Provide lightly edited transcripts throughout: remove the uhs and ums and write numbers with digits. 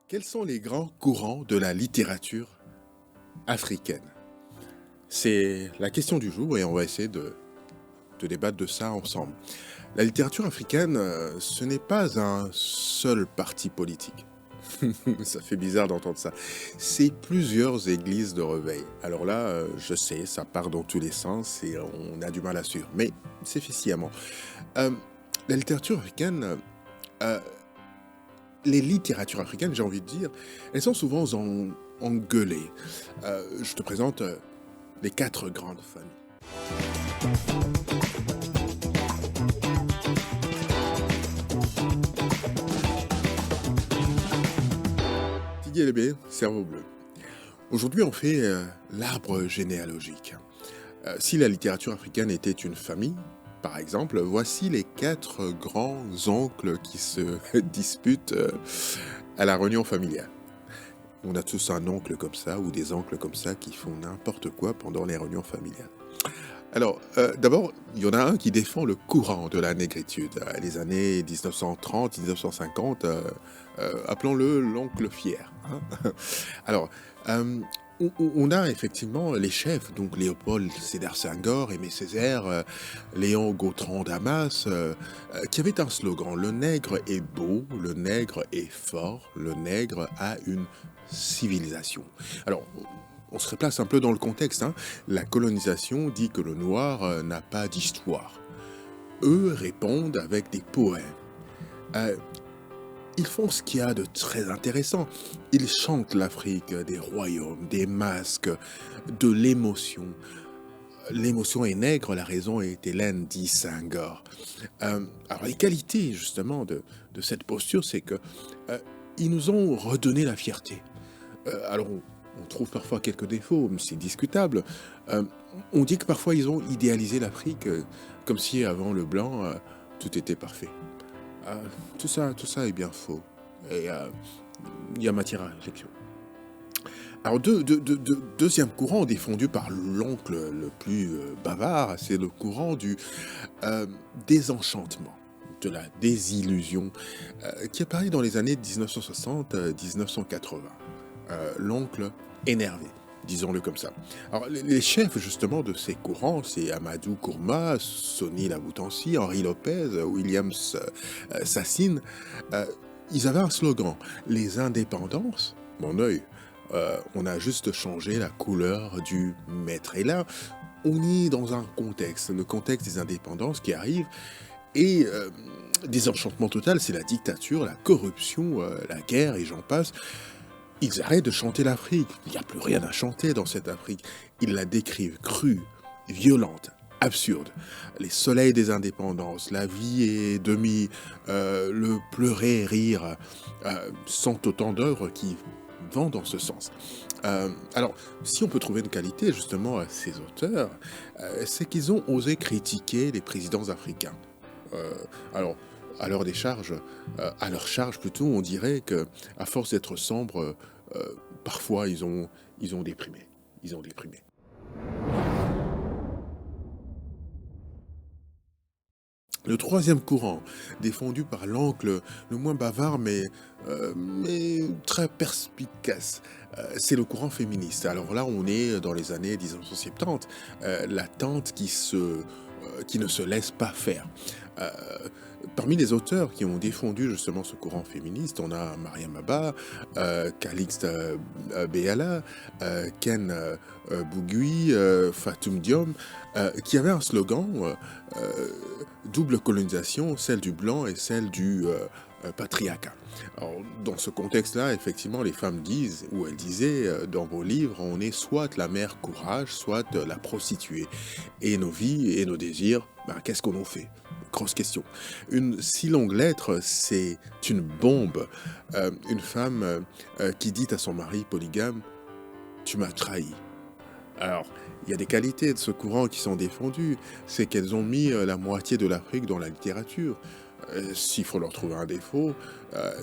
Quels sont les grands courants de la littérature africaine? C'est la question du jour et on va essayer de débattre de ça ensemble. La littérature africaine, ce n'est pas un seul parti politique. Ça fait bizarre d'entendre ça. C'est plusieurs églises de réveil. Alors là, je sais, ça part dans tous les sens et on a du mal à suivre, mais c'est fait sciemment. Euh, la littérature africaine, euh, les littératures africaines, j'ai envie de dire, elles sont souvent engueulées. Je te présente les quatre grandes familles. Tigé cerveau bleu. Aujourd'hui, on fait l'arbre généalogique. Si la littérature africaine était une famille, par exemple, voici les quatre grands oncles qui se disputent à la réunion familiale. On a tous un oncle comme ça ou des oncles comme ça qui font n'importe quoi pendant les réunions familiales. Alors, d'abord, il y en a un qui défend le courant de la négritude. Les années 1930-1950, appelons-le l'oncle fier, hein. Alors, euh, on a effectivement les chefs, donc Léopold Sédar Senghor, Aimé Césaire, Léon Gautran Damas, qui avaient un slogan: le nègre est beau, le nègre est fort, le nègre a une civilisation. Alors, on se replace un peu dans le contexte, hein. La colonisation dit que le noir n'a pas d'histoire. Eux répondent avec des poèmes. Euh, ils font ce qu'il y a de très intéressant. Ils chantent l'Afrique des royaumes, des masques, de l'émotion. L'émotion est nègre, la raison est Hélène, dit Senghor. Alors les qualités justement de cette posture, c'est que ils nous ont redonné la fierté. Alors on trouve parfois quelques défauts, mais c'est discutable. Euh, on dit que parfois ils ont idéalisé l'Afrique comme si avant le blanc, tout était parfait. Euh, tout ça est bien faux. Et il y a matière à réflexion. Alors, deuxième courant défendu par l'oncle le plus bavard, c'est le courant du euh, désenchantement, de la désillusion, qui apparaît dans les années 1960-1980. L'oncle énervé, disons-le comme ça. Alors, les chefs justement de ces courants, c'est Amadou Kourma, Sonny Laboutansi, Henri Lopez, Williams Sassine. Euh, Ils avaient un slogan: les indépendances, mon œil. On a juste changé la couleur du maître. Et là, on est dans un contexte, le contexte des indépendances qui arrive, et désenchantement total, c'est la dictature, la corruption, la guerre, et j'en passe. Ils arrêtent de chanter l'Afrique. Il n'y a plus rien à chanter dans cette Afrique. Ils la décrivent crue, violente, absurde. Les soleils des indépendances, la vie est demi, le pleurer et rire, sont autant d'œuvres qui vont dans ce sens. Alors, si on peut trouver une qualité justement à ces auteurs, c'est qu'ils ont osé critiquer les présidents africains. Euh, alors, à leur charge plutôt, on dirait que, à force d'être sombres, parfois ils ont déprimé. Ils ont déprimé. Le troisième courant, défendu par l'oncle le moins bavard mais très perspicace, c'est le courant féministe. Alors là, on est dans les années 1970, la tante qui ne se laisse pas faire. Euh, Parmi les auteurs qui ont défendu justement ce courant féministe, on a Mariam Abba, Calixte Béala, Ken Bougui, Fatoum Diom, qui avaient un slogan: euh, double colonisation, celle du blanc et celle du patriarcat. Alors, dans ce contexte-là, effectivement, les femmes disent, ou elles disaient dans vos livres, on est soit la mère courage, soit la prostituée. Et nos vies et nos désirs, ben, qu'est-ce qu'on en fait? Grosse question. Une si longue lettre, c'est une bombe. Une femme qui dit à son mari polygame: tu m'as trahi. Alors, il y a des qualités de ce courant qui sont défendues, c'est qu'elles ont mis la moitié de l'Afrique dans la littérature. S'il faut leur trouver un défaut,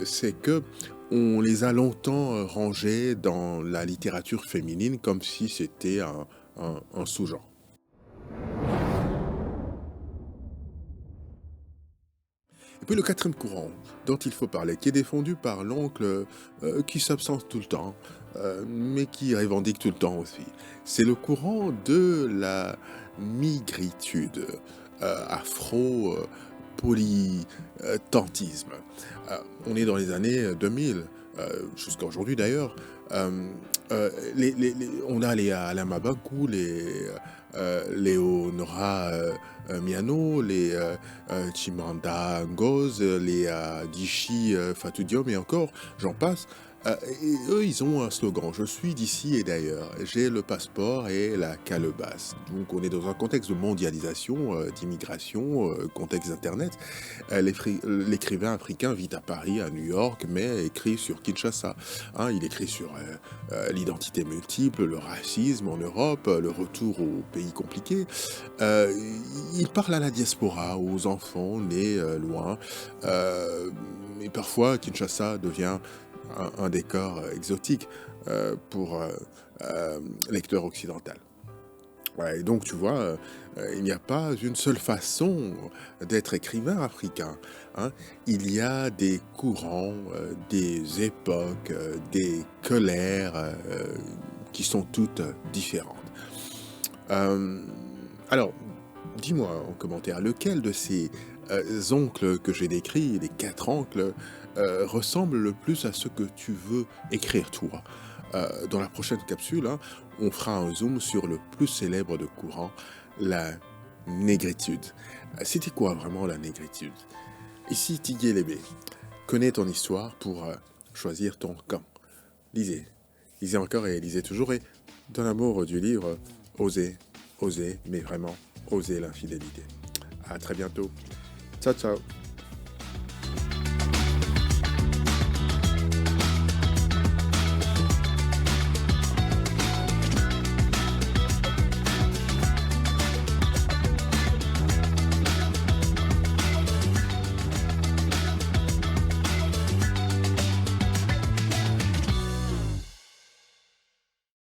c'est que on les a longtemps rangés dans la littérature féminine comme si c'était un sous-genre. Et puis le quatrième courant dont il faut parler, qui est défendu par l'oncle qui s'absente tout le temps, mais qui revendique tout le temps aussi. C'est le courant de la migritude, afro-polytentisme. On est dans les années 2000, jusqu'à aujourd'hui d'ailleurs. Euh, on a les Alain Mabakou, les Léonora Miano, les Chimanda Ngoz, les Dishi Fatou Diom et encore, j'en passe. Et eux, ils ont un slogan: je suis d'ici et d'ailleurs, j'ai le passeport et la calebasse. Donc, on est dans un contexte de mondialisation, d'immigration, contexte d'Internet. L'écrivain africain vit à Paris, à New York, mais écrit sur Kinshasa. Hein, il écrit sur l'identité multiple, le racisme en Europe, le retour aux pays compliqués. Euh, il parle à la diaspora, aux enfants nés loin. Et parfois, Kinshasa devient un décor exotique pour lecteurs occidental. Ouais, et donc, tu vois, il n'y a pas une seule façon d'être écrivain africain. Hein. Il y a des courants, des époques, des colères qui sont toutes différentes. Euh, alors, dis-moi en commentaire, lequel de ces oncles que j'ai décrits, les quatre oncles, ressemble le plus à ce que tu veux écrire toi? Dans la prochaine capsule, hein, on fera un zoom sur le plus célèbre de courant, la négritude. C'était quoi vraiment la négritude? Ici Tigué Lébé, connais ton histoire pour choisir ton camp. Lisez, lisez encore et lisez toujours, et dans l'amour du livre, osez, osez, mais vraiment, osez l'infidélité. À très bientôt. Ciao, ciao.